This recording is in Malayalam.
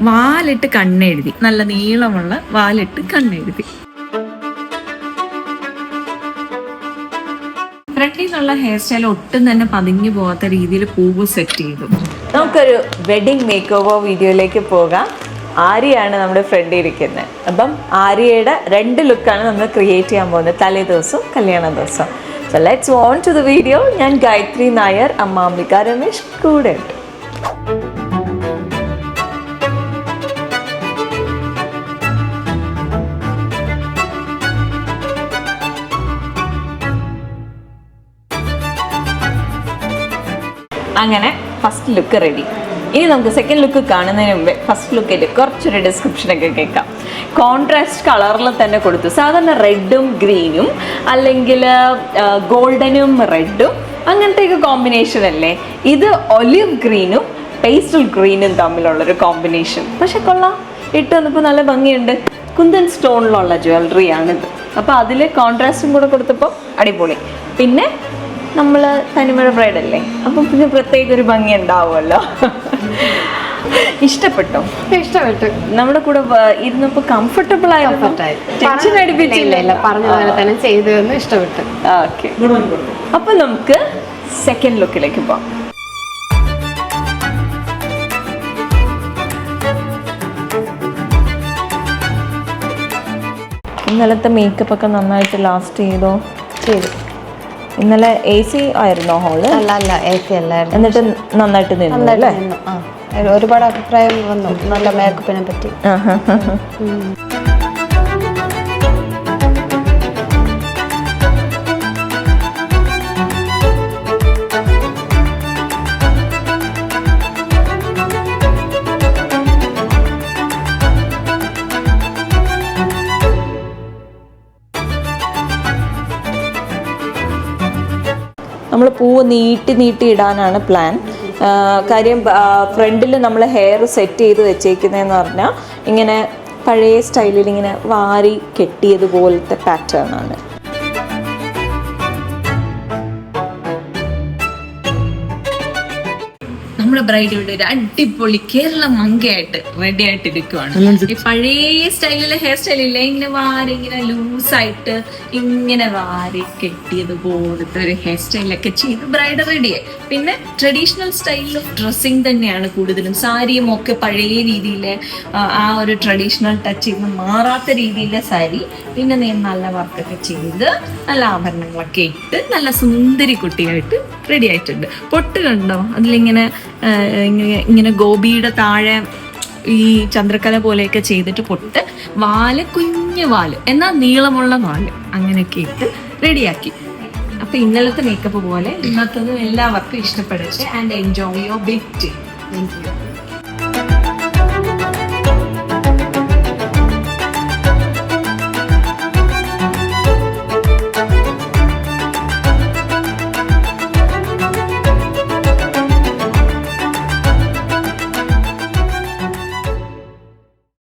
വാലിട്ട് കണ്ണെഴുതി, നല്ല നീളമുള്ള വാലിട്ട് കണ്ണെഴുതി. ഫ്രണ്ടിൽ നിന്നുള്ള ഹെയർ സ്റ്റൈൽ ഒട്ടും തന്നെ പതിഞ്ഞു പോകാത്ത രീതിയിൽ പൂവ് സെറ്റ് ചെയ്തു. നമുക്കൊരു വെഡിങ് മേക്ക് ഓവർ വീഡിയോയിലേക്ക് പോകാം. ആര്യയാണ് നമ്മുടെ ഫ്രണ്ടിൽ ഇരിക്കുന്നത്. അപ്പം ആര്യയുടെ 2 ലുക്കാണ് നമ്മൾ ക്രിയേറ്റ് ചെയ്യാൻ പോകുന്നത്, തലേ ദിവസവും കല്യാണ ദിവസം. So let's on to the video. ഞാൻ ഗായത്രി നായർ, അമ്മ അംബിക രമേശ് കൂടെ ഉണ്ട്. അങ്ങനെ ഫസ്റ്റ് ലുക്ക് റെഡി. ഇനി നമുക്ക് സെക്കൻഡ് ലുക്ക് കാണുന്നതിന് മുമ്പേ ഫസ്റ്റ് ലുക്കിൽ കുറച്ചൊരു ഡിസ്ക്രിപ്ഷനൊക്കെ കേൾക്കാം. കോൺട്രാസ്റ്റ് കളറിൽ തന്നെ കൊടുത്തു. സാധാരണ റെഡും ഗ്രീനും അല്ലെങ്കിൽ ഗോൾഡനും റെഡും അങ്ങനത്തെയൊക്കെ കോമ്പിനേഷൻ അല്ലേ. ഇത് ഒലിവ് ഗ്രീനും പേസ്റ്റൽ ഗ്രീനും തമ്മിലുള്ളൊരു കോമ്പിനേഷൻ. പക്ഷെ കൊള്ളാം, ഇട്ട് വന്നപ്പോൾ നല്ല ഭംഗിയുണ്ട്. കുന്തൻ സ്റ്റോണിലുള്ള ജ്വല്ലറിയാണിത്. അപ്പോൾ അതിൽ കോൺട്രാസ്റ്റും കൂടെ കൊടുത്തപ്പോൾ അടിപൊളി. പിന്നെ നമ്മൾ തനിമഴ ബ്രൈഡല്ലേ, അപ്പം പിന്നെ പ്രത്യേക ഒരു ഭംഗി ഉണ്ടാവുമല്ലോ. ഇഷ്ടപ്പെട്ടോ? ഇഷ്ടപ്പെട്ടു. നമ്മുടെ കൂടെ ഇരുന്നപ്പോൾ കംഫർട്ടബിൾ ആയി, ടെൻഷൻ അടിപ്പിച്ചില്ല, പറഞ്ഞ പോലെ തന്നെ ചെയ്തു എന്ന് ഇഷ്ടപ്പെട്ടു. ഓക്കെ, അപ്പൊ നമുക്ക് സെക്കൻഡ് ലുക്കിലേക്ക് പോവാം. ഇന്നലത്തെ മേക്കപ്പ് ഒക്കെ നന്നായിട്ട് ലാസ്റ്റ് ചെയ്തോ? ചെയ്തു. ഇന്നലെ AC ആയിരുന്നോ ഹോള്? അല്ല, AC അല്ലായിരുന്നു. എന്നിട്ട് നന്നായിട്ട് നിന്നു അല്ലേ? ഒരുപാട് അഭിപ്രായം വന്നു നല്ല മേക്കപ്പിനെ പറ്റി. നമ്മൾ പൂവ് നീട്ടി ഇടാനാണ് പ്ലാൻ. കാര്യം ഫ്രണ്ടിൽ നമ്മൾ ഹെയർ സെറ്റ് ചെയ്ത് വെച്ചേക്കുന്നതെന്ന് പറഞ്ഞാൽ ഇങ്ങനെ പഴയ സ്റ്റൈലിൽ ഇങ്ങനെ വാരി കെട്ടിയതുപോലത്തെ പാറ്റേൺ ആണ്. നമ്മുടെ ബ്രൈഡ് ഇവിടെ ഒരു അടിപൊളി കേരള മങ്കയായിട്ട് റെഡി ആയിട്ട് ഇരിക്കുവാണ്. ഈ പഴയ സ്റ്റൈലിലെ ഹെയർ സ്റ്റൈലില്ലേ, ഇങ്ങനെ വാരി ഇങ്ങനെ ലൂസായിട്ട് ഇങ്ങനെ വാരി കെട്ടിയതുപോലത്തെ ഒരു ഹെയർ സ്റ്റൈലൊക്കെ ചെയ്ത് ബ്രൈഡ് റെഡിയായി. പിന്നെ ട്രഡീഷണൽ സ്റ്റൈലിൽ ഓഫ് ഡ്രസ്സിങ് തന്നെയാണ് കൂടുതലും. സാരിയും ഒക്കെ പഴയ രീതിയിലെ ആ ഒരു ട്രഡീഷണൽ ടച്ച് ചെയ്ത് മാറാത്ത രീതിയിലെ സാരി. പിന്നെ നല്ല വർക്കൊക്കെ ചെയ്ത് നല്ല ആഭരണങ്ങളൊക്കെ ഇട്ട് നല്ല സുന്ദരി കുട്ടിയായിട്ട് റെഡി ആയിട്ടുണ്ട്. പൊട്ട് കണ്ടോ? അതിലിങ്ങനെ ഇങ്ങനെ ഗോപിയുടെ താഴെ ഈ ചന്ദ്രക്കല പോലെയൊക്കെ ചെയ്തിട്ട് പൊട്ട്, വാല് കുഞ്ഞു വാല് എന്നാൽ നീളമുള്ള വാല് അങ്ങനെയൊക്കെ ഇട്ട് റെഡിയാക്കി. അപ്പൊ ഇന്നലത്തെ മേക്കപ്പ് പോലെ ഇന്നത്തതും എല്ലാവർക്കും ഇഷ്ടപ്പെടട്ടെ. And enjoy your big day.